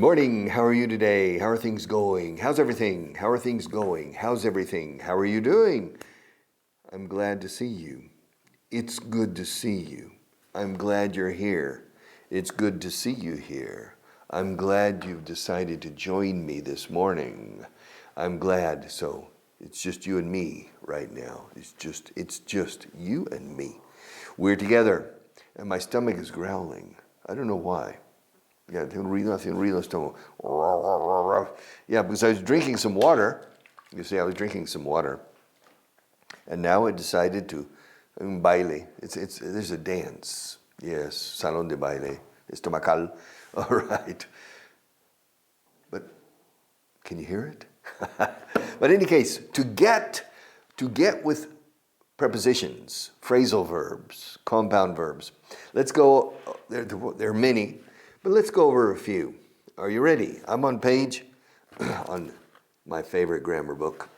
morning. How are you today? How are things going? How's everything? How are things going? How's everything? How are you doing? I'm glad to see you. It's good to see you. I'm glad you're here. It's good to see you here. I'm glad you've decided to join me this morning. I'm glad. So it's just you and me right now. It's just you and me. We're together, and my stomach is growling. I don't know why. Yeah, yeah, because I was drinking some water. You see, I was drinking some water, and now I decided to baile. There's a dance. Yes, salón de baile, estomacal. All right. But can you hear it? But in any case, to get with prepositions, phrasal verbs, compound verbs. Let's go. There are many. But let's go over a few. Are you ready? I'm on my favorite grammar book,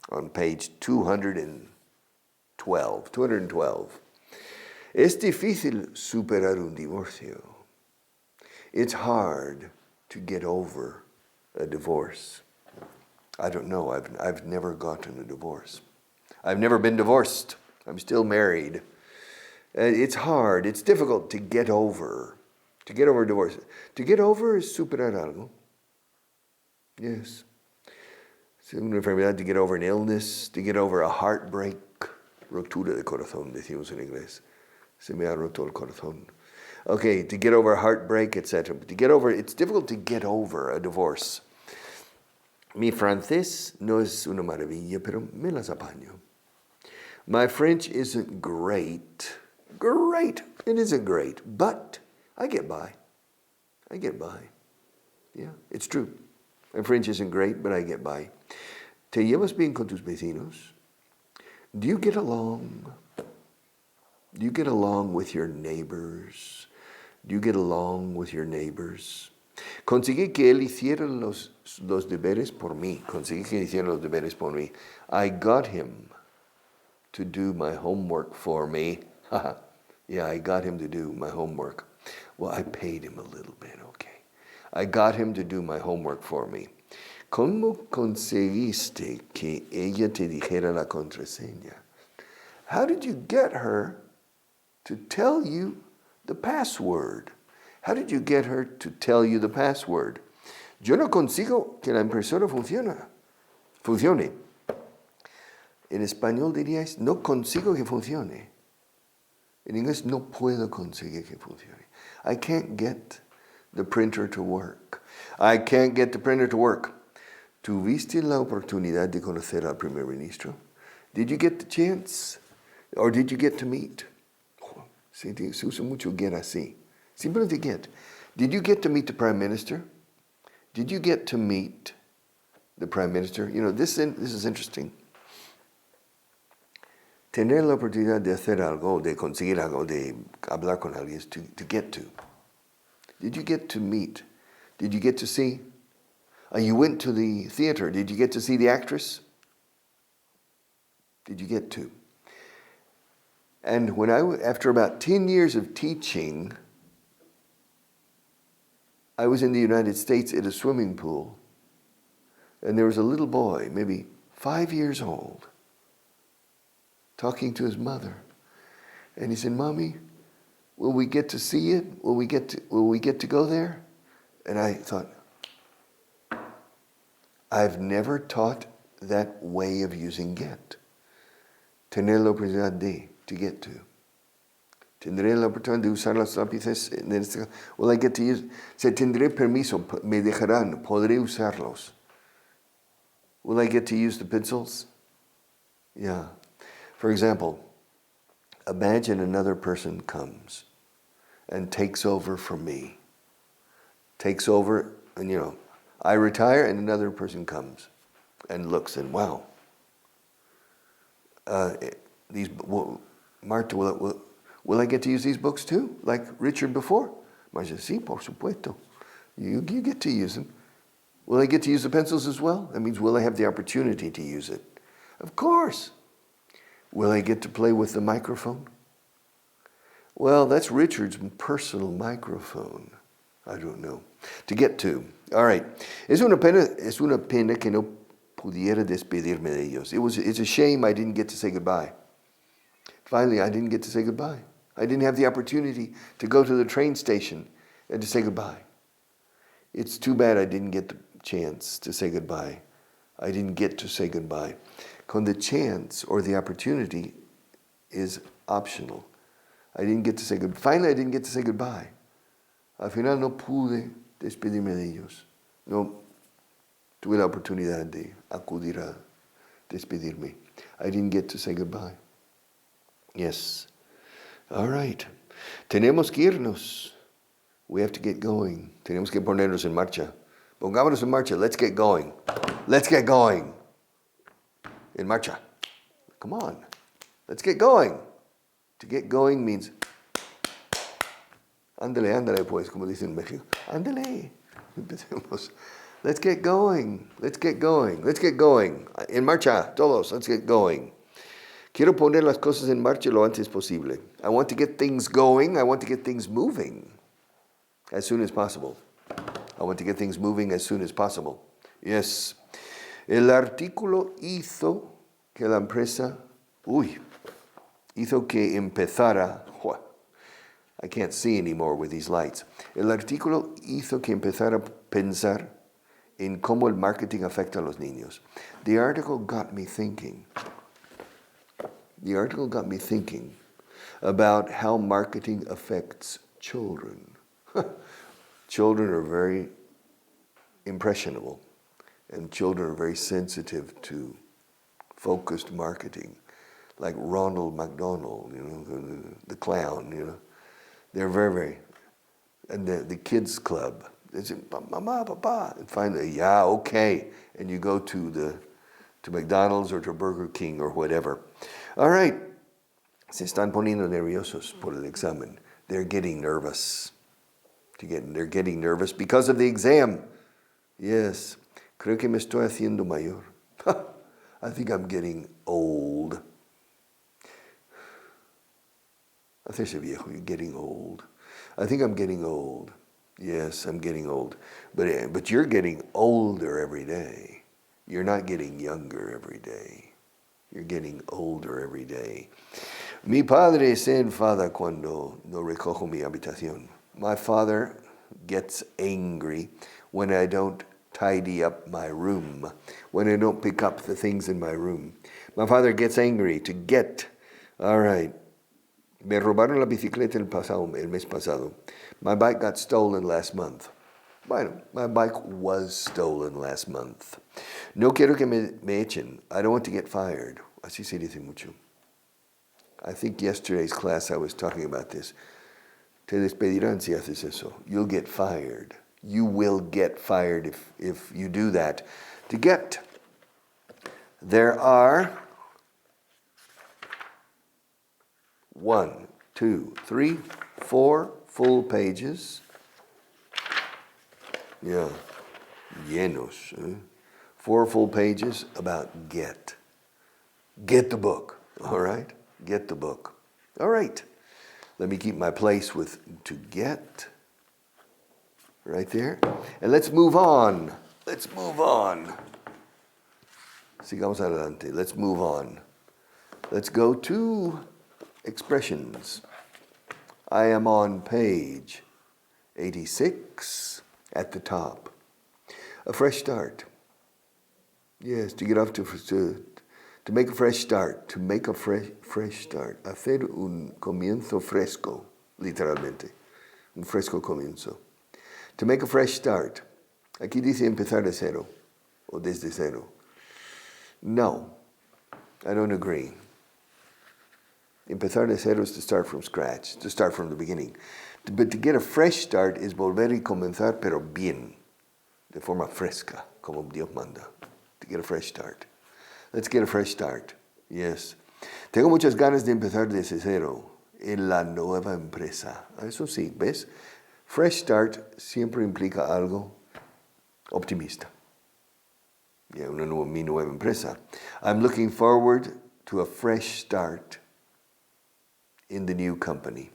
on page 212. 212. Es difícil superar un divorcio. It's hard to get over a divorce. I don't know. I've never gotten a divorce. I've never been divorced. I'm still married. It's hard. It's difficult to get over. To get over a divorce. To get over is superar algo. Yes. Una enfermedad, to get over an illness, to get over a heartbreak. Rotura de corazón, decimos en inglés. Se me ha roto el corazón. Okay, to get over a heartbreak, etc. To get over, it's difficult to get over a divorce. Mi francés no es una maravilla, pero me las apaño. My French isn't great. Great. It isn't great, but I get by. Yeah, it's true. My French isn't great, but I get by. ¿Te llevas bien con tus vecinos? Do you get along? Do you get along with your neighbors? Do you get along with your neighbors? Conseguí que él hiciera los deberes por mí. Conseguí que hiciera los deberes por mí. I got him to do my homework for me. Yeah, I got him to do my homework. Well, I paid him a little bit, okay. I got him to do my homework for me. ¿Cómo conseguiste que ella te dijera la contraseña? How did you get her to tell you the password? How did you get her to tell you the password? Yo no consigo que la impresora funcione. En español diríais, no consigo que funcione. En inglés, no puedo conseguir que funcione. I can't get the printer to work. I can't get the printer to work. ¿Tuviste la oportunidad de conocer al primer ministro? Did you get the chance? Or did you get to meet? Se usa mucho get así. Simplemente get. Did you get to meet the prime minister? Did you get to meet the prime minister? You know, this is interesting. Tener la oportunidad de hacer algo, de conseguir algo, de hablar con alguien, is to get to. Did you get to meet? Did you get to see? You went to the theater. Did you get to see the actress? Did you get to? And when after about 10 years of teaching, I was in the United States at a swimming pool, and there was a little boy, maybe 5 years old, talking to his mother. And he said, "Mommy, will we get to see it? Will we get to go there?" And I thought, I've never taught that way of using get. Tener la oportunidad de, to get to. Tendré la oportunidad de usar los lápices. Will I get to use? Tendré permiso, me dejarán, podré usarlos. Will I get to use the pencils? Yeah. For example, imagine another person comes and takes over from me. Takes over, and I retire and another person comes and looks and wow. Marta, will I get to use these books too, like Richard before? Marta, sí, por supuesto. You get to use them. Will I get to use the pencils as well? That means will I have the opportunity to use it? Of course. Will I get to play with the microphone? Well, that's Richard's personal microphone. I don't know. To get to. All right. Es una pena que no pudiera despedirme de ellos. It's a shame I didn't get to say goodbye. Finally, I didn't get to say goodbye. I didn't have the opportunity to go to the train station and to say goodbye. It's too bad I didn't get the chance to say goodbye. I didn't get to say goodbye. Con the chance or the opportunity is optional. I didn't get to say goodbye. Finally, I didn't get to say goodbye. Al final no pude despedirme de ellos. No tuve la oportunidad de acudir a despedirme. I didn't get to say goodbye. Yes. All right. Tenemos que irnos. We have to get going. Tenemos que ponernos en marcha. Pongámonos en marcha. Let's get going. Let's get going. En marcha. Come on. Let's get going. To get going means ándale, ándale pues, como dicen en México. Ándale. Empecemos. Let's get going. Let's get going. Let's get going. En marcha, todos. Let's get going. Quiero poner las cosas en marcha lo antes posible. I want to get things going. I want to get things moving as soon as possible. I want to get things moving as soon as possible. Yes. El artículo hizo que la empresa, hizo que empezara. I can't see anymore with these lights. El artículo hizo que empezara a pensar en cómo el marketing afecta a los niños. The article got me thinking. The article got me thinking about how marketing affects children. Children are very impressionable, and children are very sensitive to focused marketing, like Ronald McDonald, the clown, They're very, very, and the kids club, they say, Mama, Papa, and finally, yeah, okay, and you go to McDonald's or to Burger King or whatever. All right, se están poniendo nerviosos por el examen. They're getting nervous. They're getting nervous because of the exam. Yes, creo que me estoy haciendo mayor. I think I'm getting old. Hacerse viejo, you're getting old. I think I'm getting old. Yes, I'm getting old. But you're getting older every day. You're not getting younger every day. You're getting older every day. Mi padre se enfada cuando no recojo mi habitación. My father gets angry when I don't tidy up my room, when I don't pick up the things in my room. My father gets angry to get. All right. Me robaron la bicicleta el mes pasado. My bike got stolen last month. Bueno, my bike was stolen last month. No quiero que me echen. I don't want to get fired. Así se dice mucho. I think yesterday's class I was talking about this. Te despedirán si haces eso. You'll get fired. You will get fired if you do that. To get, there are 1, 2, 3, 4 full pages. Yeah, llenos. 4 full pages about get. Get the book, all right? Get the book. All right. Let me keep my place with to get. Right there. And let's move on. Let's move on. Sigamos adelante. Let's move on. Let's go to expressions. I am on page 86 at the top. A fresh start. Yes, to get off to make a fresh start. To make a fresh start. Hacer un comienzo fresco, literalmente. Un fresco comienzo. To make a fresh start. Aquí dice empezar de cero o desde cero. No, I don't agree. Empezar de cero is to start from scratch, to start from the beginning. But to get a fresh start is volver y comenzar, pero bien, de forma fresca, como Dios manda. To get a fresh start. Let's get a fresh start. Yes. Tengo muchas ganas de empezar desde cero en la nueva empresa. Eso sí, ¿ves? Fresh start siempre implica algo optimista. Yeah, mi nueva empresa. I'm looking forward to a fresh start in the new company.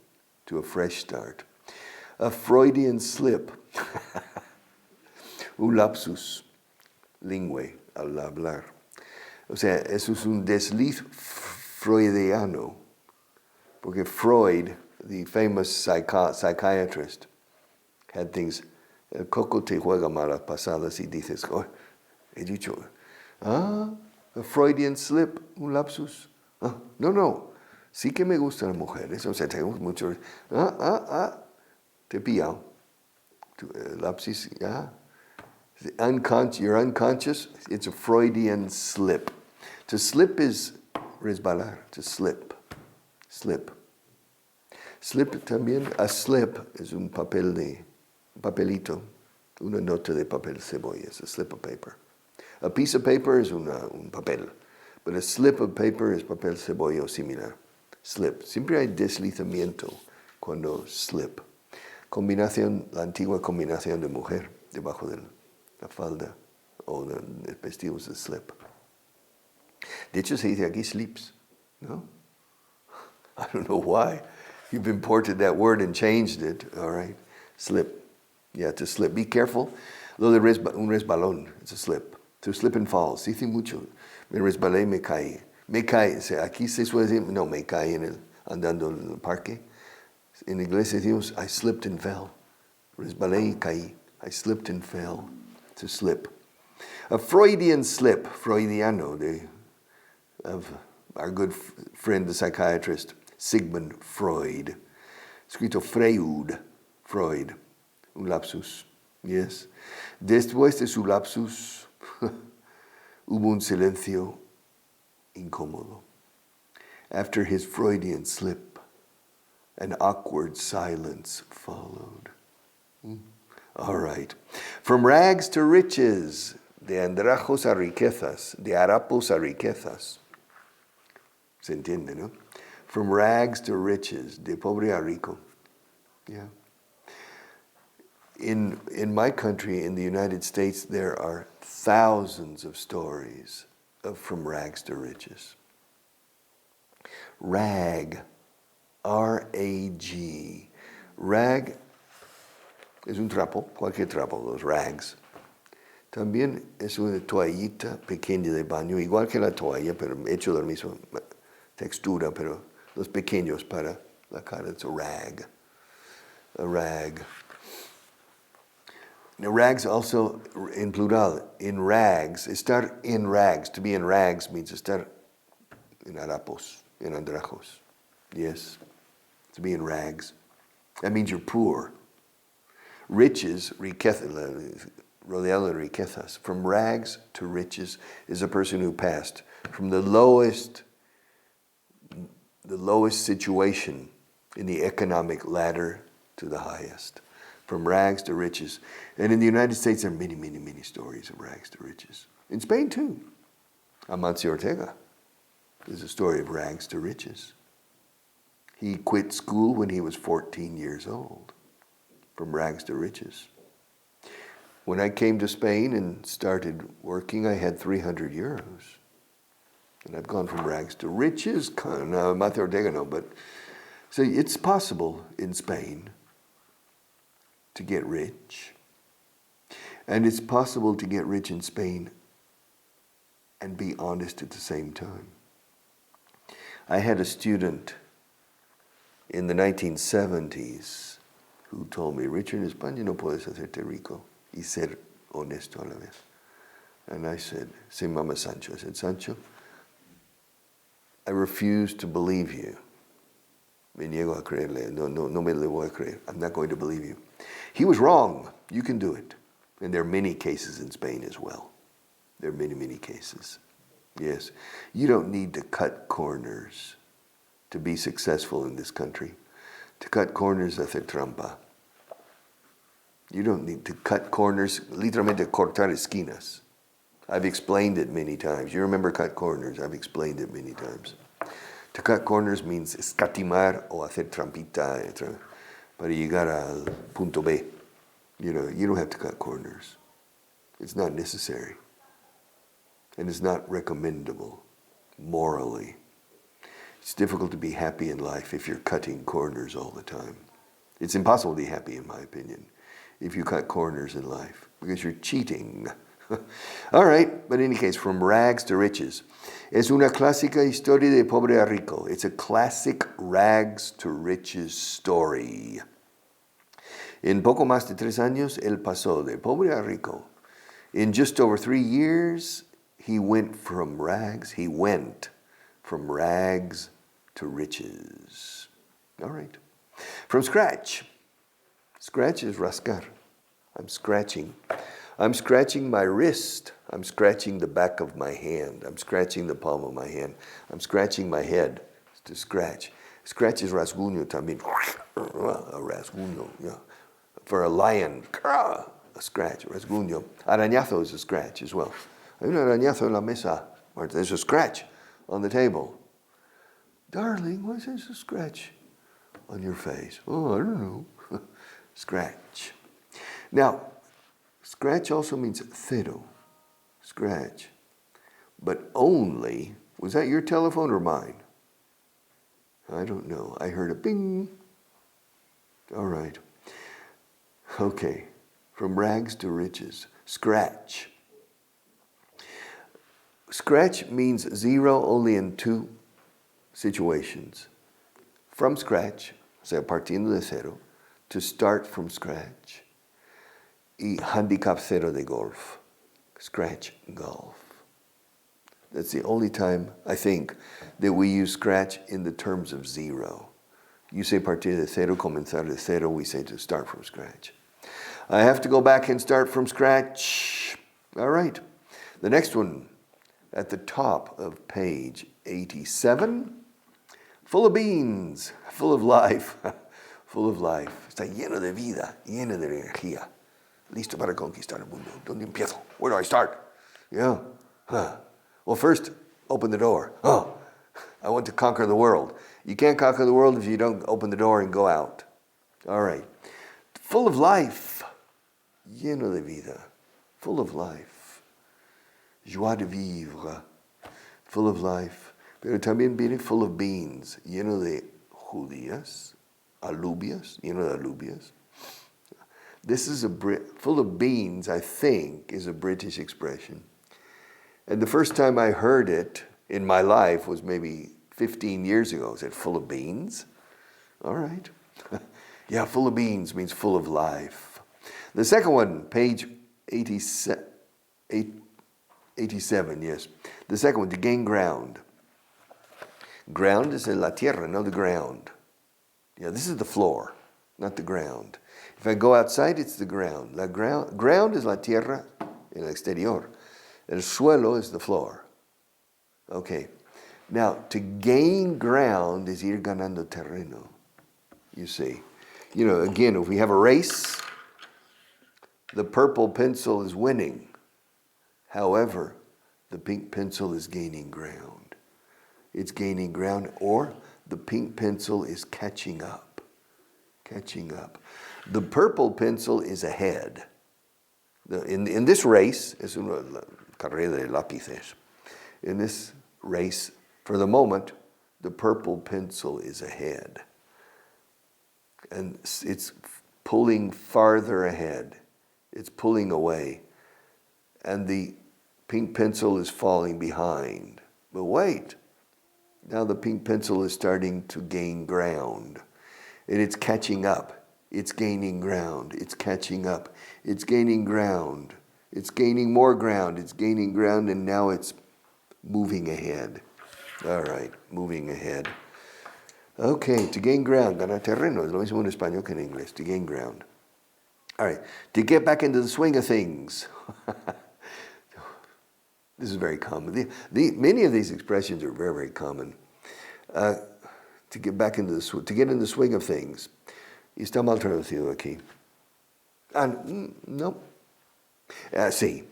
To a fresh start. A Freudian slip. Un lapsus lingüe al hablar. O sea, eso es un desliz freudiano. Porque Freud, the famous psychiatrist, had things. El coco te juega malas pasadas y dices, oh, he dicho, a Freudian slip, un lapsus. No, sí que me gustan las mujeres, o sea, tengo mucho, te pillado. Lapsus, you're unconscious, it's a Freudian slip. To slip is resbalar, to slip. Slip. Slip también, a slip es un papelito, una nota de papel cebolla, es a slip of paper. A piece of paper es un papel, but a slip of paper es papel cebolla o similar. Slip. Siempre hay deslizamiento cuando slip. Combinación, la antigua combinación de mujer debajo de la falda o de vestidos de slip. De hecho se dice aquí slips, ¿no? I don't know why. You've imported that word and changed it, all right? Slip. Yeah, to slip. Be careful. Lo de un resbalón, it's a slip. To slip and fall. Se dice mucho. Me resbalé, me caí. Me caí. Aquí se suele decir, no, me caí andando en el parque. En inglés decimos, I slipped and fell. Resbalé y caí. I slipped and fell. To slip. A Freudian slip, Freudiano, of our good friend, the psychiatrist, Sigmund Freud. Escrito Freud. Un lapsus. Yes. Después de su lapsus, hubo un silencio incómodo. After his Freudian slip, an awkward silence followed. All right. From rags to riches, de andrajos a riquezas, de harapos a riquezas. ¿Se entiende, no? From rags to riches, de pobre a rico. Yeah. In my country, in the United States, there are thousands of stories of from rags to riches. Rag, R-A-G. Rag es un trapo, cualquier trapo, los rags. También es una toallita pequeña de baño, igual que la toalla, pero hecho de la misma textura, pero los pequeños para la cara. It's a rag. A rag. Now, rags also, in plural, in rags. Estar in rags. To be in rags means estar in harapos, in andrajos. Yes. To be in rags. That means you're poor. Riches, riqueza, rodeado de riquezas. From rags to riches is a person who passed from the lowest situation in the economic ladder to the highest. From rags to riches. And in the United States, there are many, many, many stories of rags to riches. In Spain, too. Amancio Ortega. There's a story of rags to riches. He quit school when he was 14 years old. From rags to riches. When I came to Spain and started working, I had 300 euros. And I've gone from rags to riches. No, Amancio Ortega, no, but so it's possible in Spain to get rich. And it's possible to get rich in Spain and be honest at the same time. I had a student in the 1970s who told me, Richard, en España no puedes hacerte rico y ser honesto a la vez. And I said, se llama Sancho. I said, Sancho, I refuse to believe you. Me niego a creerle. No me le voy a creer. I'm not going to believe you. He was wrong. You can do it. And there are many cases in Spain as well. There are many, many cases. Yes. You don't need to cut corners to be successful in this country. To cut corners, hacer trampa. You don't need to cut corners, literalmente cortar esquinas. I've explained it many times. You remember cut corners. I've explained it many times. To cut corners means escatimar o hacer trampita para llegar al punto B. You don't have to cut corners. It's not necessary. And it's not recommendable morally. It's difficult to be happy in life if you're cutting corners all the time. It's impossible to be happy, in my opinion, if you cut corners in life, because you're cheating. All right, but in any case, from rags to riches. Es una clásica historia de pobre a rico. It's a classic rags to riches story. En poco más de 3 años, él pasó de pobre a rico. In just over 3 years, he went from rags to riches. All right. From scratch. Scratch is rascar. I'm scratching. I'm scratching my wrist. I'm scratching the back of my hand. I'm scratching the palm of my hand. I'm scratching my head to scratch. Scratch is rasguño también. A rasguño, yeah. For a lion, a scratch, rasguño. Arañazo is a scratch as well. Hay un arañazo en la mesa. Marta, there's a scratch on the table. Darling, why is there a scratch on your face? Oh, I don't know. Scratch. Now, scratch also means cero. Scratch. But only, was that your telephone or mine? I don't know. I heard a bing. All right. Okay. From rags to riches. Scratch. Scratch means zero only in 2 situations. From scratch, o sea, partiendo de cero, to start from scratch. Y handicap cero de golf. Scratch golf. That's the only time, I think, that we use scratch in the terms of zero. You say partir de cero, comenzar de cero, we say to start from scratch. I have to go back and start from scratch. All right. The next one, at the top of page 87, full of beans, full of life, full of life. Está lleno de vida, lleno de energía. Listo para conquistar el mundo. ¿Dónde empiezo? Where do I start? Yeah. Well, first, open the door. Oh, I want to conquer the world. You can't conquer the world if you don't open the door and go out. All right. Full of life. Lleno de vida. Full of life. Joie de vivre. Full of life. Pero también viene full of beans. Lleno de judías. Alubias. Lleno de alubias. This is full of beans, I think, is a British expression. And the first time I heard it in my life was maybe 15 years ago. I said, full of beans? All right. Yeah, full of beans means full of life. The second one, page 87, yes. The second one, to gain ground. Ground is in la tierra, no the ground. Yeah, this is the floor, not the ground. If I go outside, it's the ground. Ground is la tierra, el exterior. El suelo is the floor. Okay. Now, to gain ground is ir ganando terreno. You see. You know, again, if we have a race, the purple pencil is winning. However, the pink pencil is gaining ground. It's gaining ground, or the pink pencil is catching up. Catching up. The purple pencil is ahead. In this race, es una carrera de lápices. In this race, for the moment, the purple pencil is ahead. And it's pulling farther ahead. It's pulling away. And the pink pencil is falling behind. But wait, now the pink pencil is starting to gain ground. And it's catching up. It's gaining ground. It's catching up. It's gaining ground. It's gaining more ground. It's gaining ground, and now it's moving ahead. All right, moving ahead. Okay, to gain ground, ganar terreno. Es lo mismo en español que en inglés, to gain ground. All right, to get back into the swing of things. This is very common. Many of these expressions are very, very common. To get back into to get in the swing of things. Y está mal traducido aquí. No. Sí.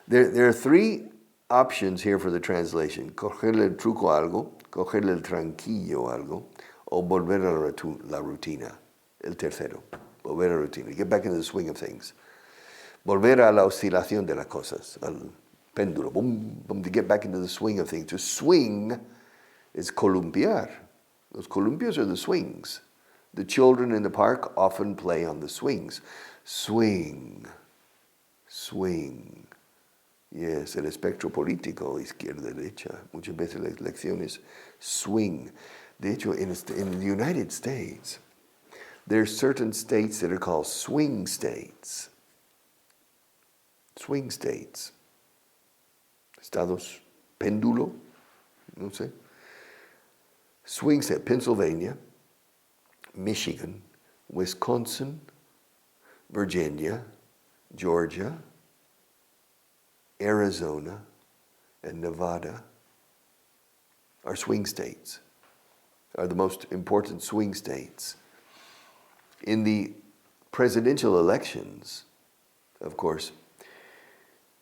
There are 3 options here for the translation. Cogerle el truco a algo, cogerle el tranquillo a algo, o volver a la rutina. El tercero. Volver a la rutina. Get back into the swing of things. Volver a la oscilación de las cosas. Al péndulo. Boom, boom, to get back into the swing of things. To swing is columpiar. Los columpios are the swings. The children in the park often play on the swings. Swing, swing. Yes, el espectro político, izquierda-derecha. Muchas veces la elección es swing. De hecho, in the United States, there are certain states that are called swing states. Swing states. Estados péndulo, no sé. Swing state, Pennsylvania, Michigan, Wisconsin, Virginia, Georgia, Arizona, and Nevada are swing states, are the most important swing states. In the presidential elections, of course,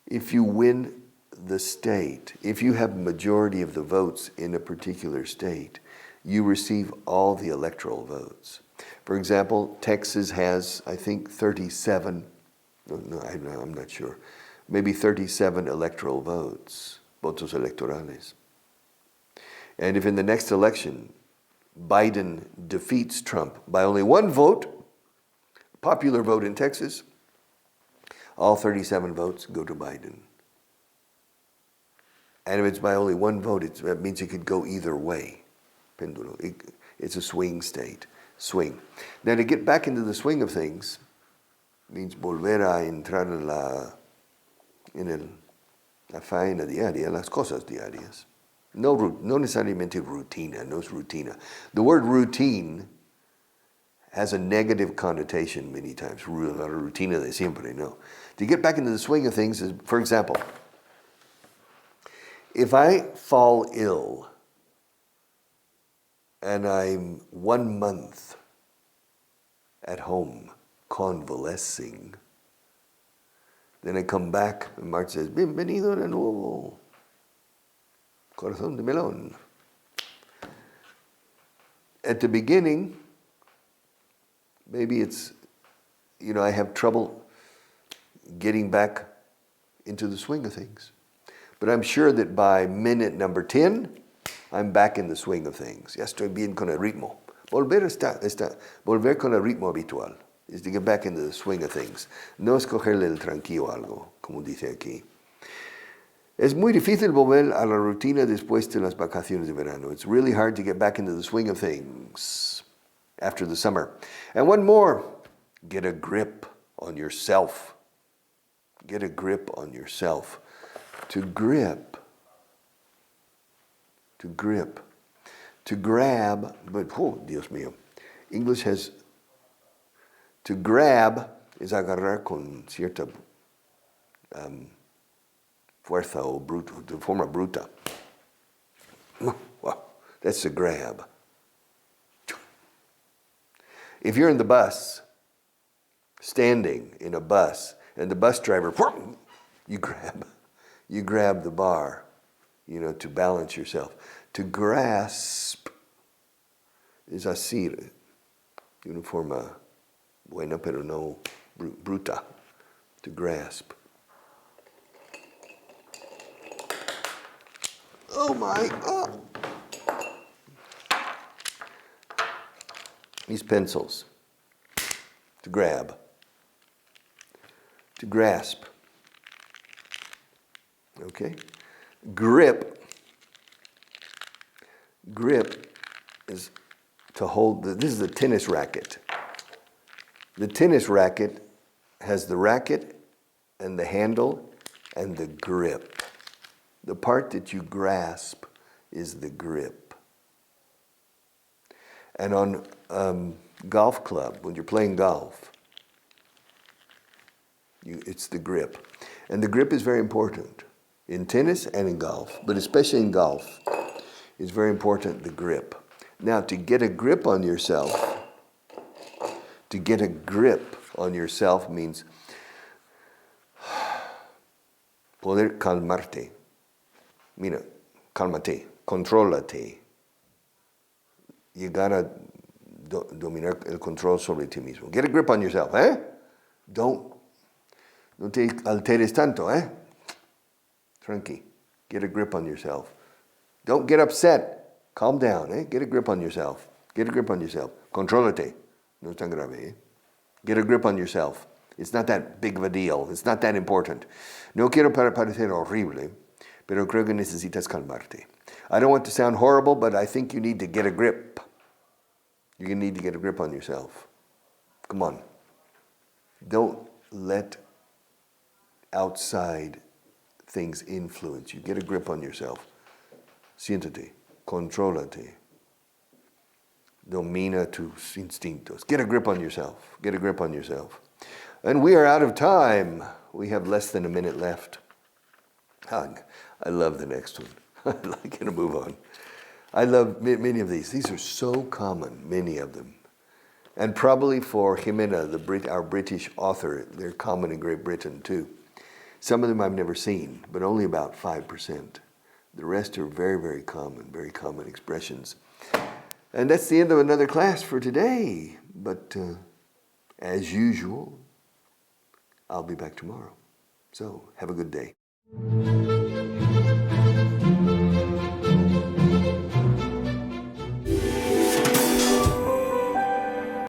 if you win the state, if you have a majority of the votes in a particular state, you receive all the electoral votes. For example, Texas has, I think, 37, I'm not sure, maybe 37 electoral votes, votos electorales. And if in the next election, Biden defeats Trump by only one vote, popular vote in Texas, all 37 votes go to Biden. And if it's by only one vote, that means it could go either way. Péndulo. It's a swing state. Swing. Now, to get back into the swing of things means volver a entrar en la faena diaria, las cosas diarias. No necesariamente rutina, no es rutina. The word routine has a negative connotation many times. La rutina de siempre, no. To get back into the swing of things is, for example, if I fall ill and I'm 1 month at home convalescing, then I come back and March says, bienvenido de nuevo, corazón de melón. At the beginning, maybe it's, I have trouble getting back into the swing of things. But I'm sure that by minute number 10, I'm back in the swing of things. Ya estoy bien con el ritmo. Volver con el ritmo habitual is to get back into the swing of things. No escogerle el tranquillo algo, como dice aquí. Es muy difícil volver a la rutina después de las vacaciones de verano. It's really hard to get back into the swing of things after the summer. And one more, get a grip on yourself. Get a grip on yourself. To grip. To grip. To grab, but, oh, Dios mío. English has, to grab es agarrar con cierta fuerza o bruto, de forma bruta. Wow, that's a grab. If you're in the bus, standing in a bus, and the bus driver, you grab the bar, to balance yourself. To grasp is asir, de una forma buena, pero no bruta. To grasp. Oh my, These pencils. To grab. To grasp. Okay? Grip is to hold, this is the tennis racket. The tennis racket has the racket and the handle and the grip. The part that you grasp is the grip. And on golf club, when you're playing golf, it's the grip. And the grip is very important in tennis and in golf, but especially in golf, it's very important, the grip. Now, to get a grip on yourself means poder calmarte. Mira, cálmate, contrólate. Llegar a dominar el control sobre ti mismo. Get a grip on yourself, eh? No te alteres tanto, eh? Tranqui. Get a grip on yourself. Don't get upset. Calm down, eh? Get a grip on yourself. Get a grip on yourself. Contrólate. No es tan grave, ¿eh? Get a grip on yourself. It's not that big of a deal. It's not that important. No quiero parecer horrible, pero creo que necesitas calmarte. I don't want to sound horrible, but I think you need to get a grip. You need to get a grip on yourself. Come on. Don't let outside things influence you. Get a grip on yourself. Siéntate. Contrólate. Domina tus instintos. Get a grip on yourself. Get a grip on yourself. And we are out of time. We have less than a minute left. I love the next one. I'm going to move on. I love many of these. These are so common, many of them. And probably for Jimena, our British author, they're common in Great Britain too. Some of them I've never seen, but only about 5%. The rest are very common expressions. And that's the end of another class for today. But as usual, I'll be back tomorrow. So have a good day.